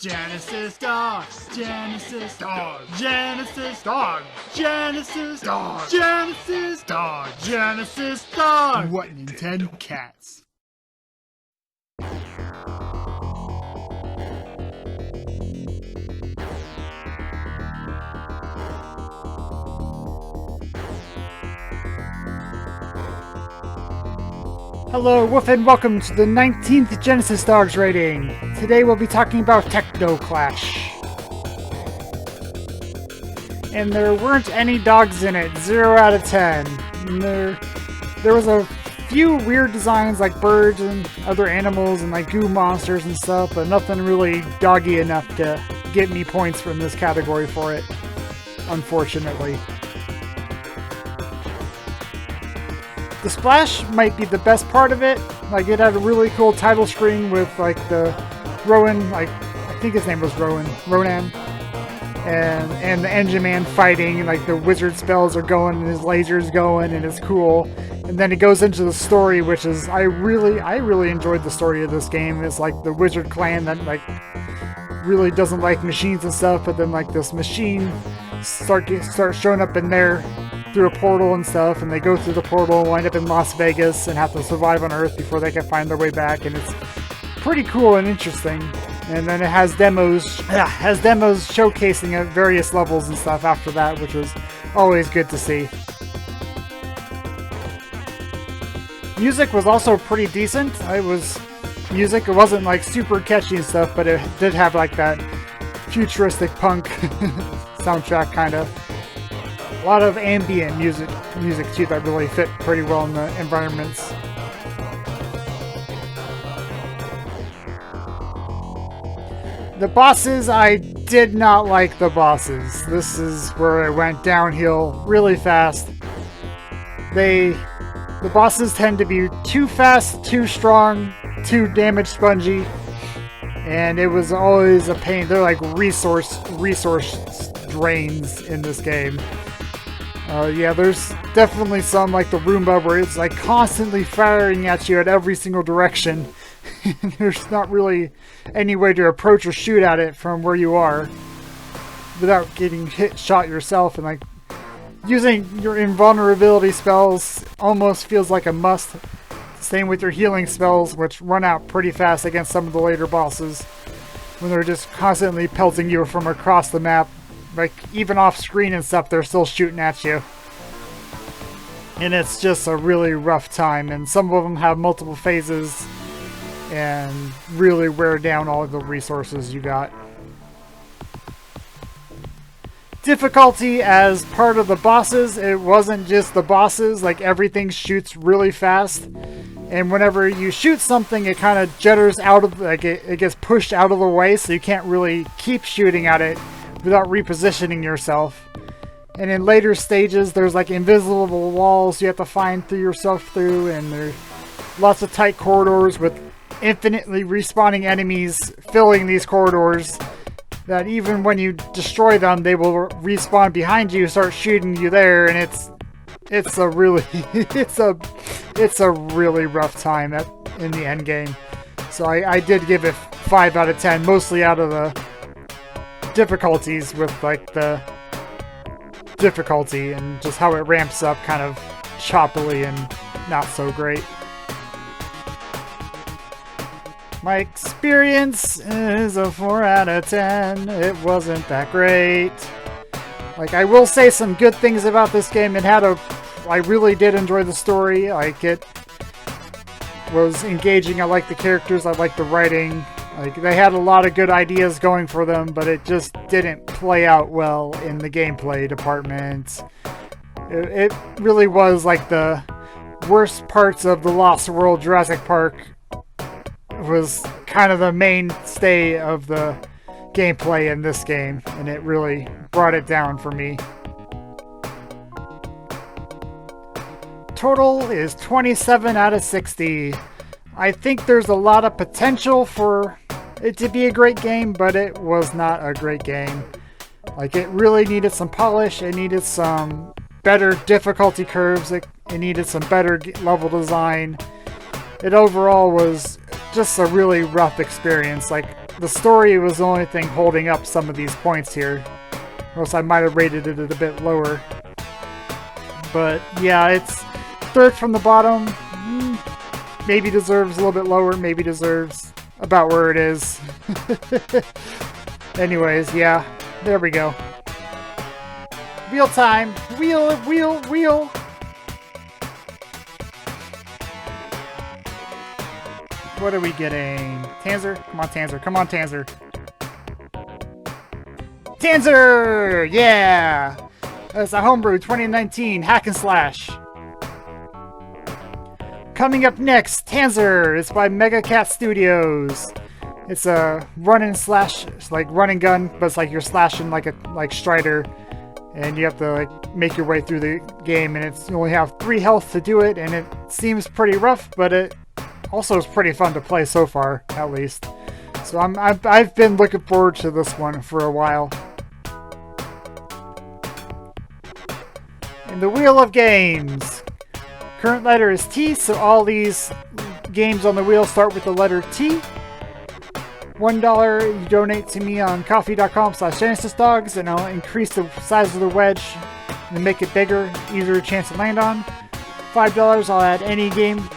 Genesis dog, Genesis dog, Genesis dog, Genesis dog, Genesis dog, Genesis dog. What Nintendo cats? Hello, Woof, and welcome to the 19th Genesis Dogs rating. Today we'll be talking about Technoclash. And there weren't any dogs in it, 0 out of 10. And there was a few weird designs like birds and other animals and like goo monsters and stuff, but nothing really doggy enough to get me points from this category for it, unfortunately. The splash might be the best part of it. Like, it had a really cool title screen with like the Rowan, like I think his name was Ronan, and the Engine Man fighting, and like the wizard spells are going and his lasers going, and it's cool. And then it goes into the story, which is I really enjoyed the story of this game. It's like the wizard clan that like really doesn't like machines and stuff, but then like this machine start showing up in there through a portal and stuff, and they go through the portal and wind up in Las Vegas and have to survive on Earth before they can find their way back, and it's pretty cool and interesting. And then it has demos showcasing at various levels and stuff after that, which was always good to see. Music was also pretty decent. It wasn't like super catchy and stuff, but it did have like that futuristic punk soundtrack kind of. A lot of ambient music too that really fit pretty well in the environments. The bosses, I did not like the bosses. This is where it went downhill really fast. The bosses tend to be too fast, too strong, too damage spongy, and it was always a pain. They're like resource drains in this game. Yeah, there's definitely some like the Roomba where it's like constantly firing at you at every single direction. There's not really any way to approach or shoot at it from where you are without getting shot yourself, and like using your invulnerability spells almost feels like a must. Same with your healing spells, which run out pretty fast against some of the later bosses when they're just constantly pelting you from across the map. Like, even off screen and stuff, they're still shooting at you. And it's just a really rough time, and some of them have multiple phases and really wear down all of the resources you got. Difficulty as part of the bosses, it wasn't just the bosses, like everything shoots really fast. And whenever you shoot something, it kind of jitters out of, like it gets pushed out of the way, so you can't really keep shooting at it without repositioning yourself. And in later stages, there's like invisible walls you have to find yourself through, and there's lots of tight corridors with infinitely respawning enemies filling these corridors that even when you destroy them, they will respawn behind you, start shooting you there, and it's a really it's a really rough time in the end game. So I did give it 5 out of 10, mostly out of the difficulties with like the difficulty and just how it ramps up kind of choppily and not so great. My experience is a 4 out of 10. It wasn't that great. Like, I will say some good things about this game. I really did enjoy the story. Like, it was engaging. I liked the characters. I liked the writing. Like, they had a lot of good ideas going for them, but it just didn't play out well in the gameplay department. It really was like the worst parts of the Lost World Jurassic Park was kind of the mainstay of the gameplay in this game, and it really brought it down for me. Total is 27 out of 60. I think there's a lot of potential for it to be a great game, but it was not a great game. Like, it really needed some polish, it needed some better difficulty curves, it needed some better level design. It overall was just a really rough experience. Like, the story was the only thing holding up some of these points here. Or else I might have rated it a bit lower. But yeah, it's third from the bottom. Maybe deserves a little bit lower, maybe deserves about where it is. Anyways, yeah, there we go. Wheel time! Wheel, wheel, wheel! What are we getting? Tanzer? Come on, Tanzer. Come on, Tanzer. Tanzer! Yeah! That's a Homebrew 2019 Hack and Slash. Coming up next, Tanzer. It's by Mega Cat Studios. It's a run and slash, it's like run and gun, but it's like you're slashing like Strider, and you have to like make your way through the game. And you only have 3 health to do it, and it seems pretty rough, but it also is pretty fun to play so far, at least. So I've been looking forward to this one for a while. In the Wheel of Games. Current letter is T, so all these games on the wheel start with the letter T. $1 you donate to me on coffee.com/GenesisDogs, and I'll increase the size of the wedge and make it bigger, easier chance to land on. $5 I'll add any game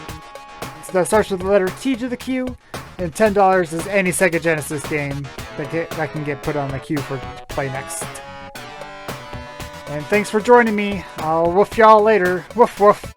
that starts with the letter T to the queue, and $10 is any Sega Genesis game that can get put on the queue for play next. And thanks for joining me. I'll woof y'all later. Woof woof.